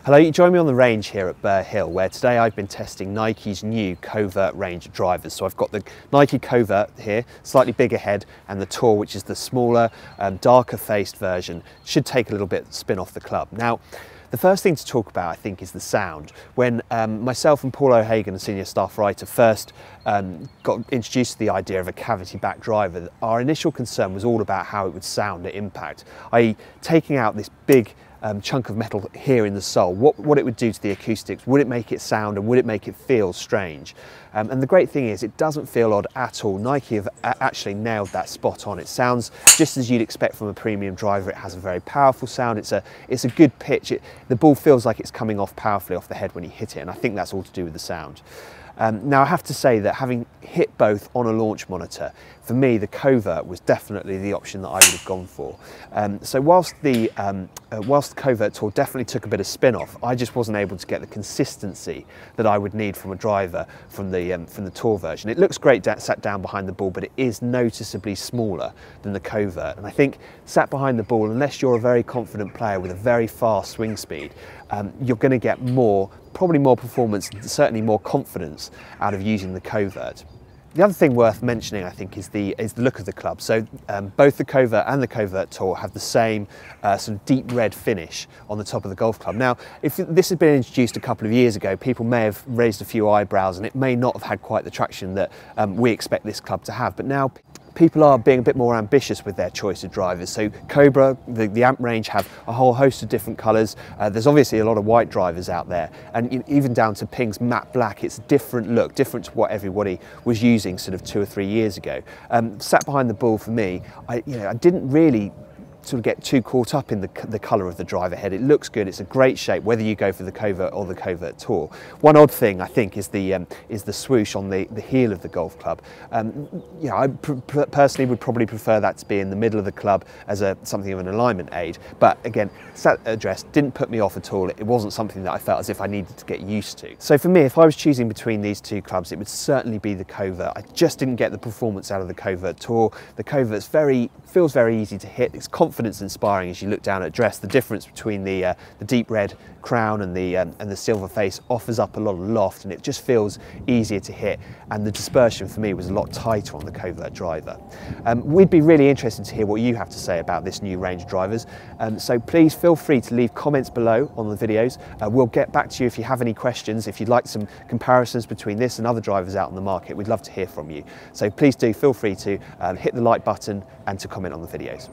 Hello, you join me on the range here at Burr Hill, where today I've been testing Nike's new Covert range of drivers. So I've got the Nike Covert here, slightly bigger head, and the Tour, which is the smaller, darker faced version. Should take a little bit of spin off the club. Now, the first thing to talk about, I think, is the sound. When myself and Paul O'Hagan, a senior staff writer, first got introduced to the idea of a cavity back driver, our initial concern was all about how it would sound at impact, i.e. taking out this big chunk of metal here in the sole, what it would do to the acoustics. Would it make it sound and would it make it feel strange? And the great thing is it doesn't feel odd at all. Nike have actually nailed that spot on. It sounds just as you'd expect from a premium driver. It has a very powerful sound. It's a good pitch. The ball feels like it's coming off powerfully off the head when you hit it, and I think that's all to do with the sound. Now I have to say that having hit both on a launch monitor, for me the Covert was definitely the option that I would have gone for. So whilst the Covert Tour definitely took a bit of spin off, I just wasn't able to get the consistency that I would need from a driver from the Tour version. It looks great sat down behind the ball, but it is noticeably smaller than the Covert. And I think sat behind the ball, unless you're a very confident player with a very fast swing speed, you're going to get probably more performance, certainly more confidence out of using the Covert. The other thing worth mentioning, I think, is the look of the club. So both the Covert and the Covert Tour have the same sort of deep red finish on the top of the golf club. Now, if this had been introduced a couple of years ago, people may have raised a few eyebrows and it may not have had quite the traction that we expect this club to have. But now people are being a bit more ambitious with their choice of drivers. So Cobra, the amp range, have a whole host of different colours. There's obviously a lot of white drivers out there, and even down to Ping's matte black. It's a different look, different to what everybody was using sort of 2 or 3 years ago. Sat behind the ball for me, I didn't really sort of get too caught up in the colour of the driver head. It looks good, it's a great shape, whether you go for the Covert or the Covert Tour. One odd thing, I think, is the swoosh on the heel of the golf club. I personally would probably prefer that to be in the middle of the club as something of an alignment aid. But again, sat at address, didn't put me off at all. It wasn't something that I felt as if I needed to get used to. So for me, if I was choosing between these two clubs, it would certainly be the Covert. I just didn't get the performance out of the Covert Tour. The Covert feels very easy to hit. It's confidence inspiring as you look down at address. The difference between the deep red crown and the silver face offers up a lot of loft, and it just feels easier to hit, and the dispersion for me was a lot tighter on the Covert driver. We'd be really interested to hear what you have to say about this new range of drivers, so please feel free to leave comments below on the videos. We'll get back to you if you have any questions. If you'd like some comparisons between this and other drivers out on the market, we'd love to hear from you. So please do feel free to hit the like button and to comment on the videos.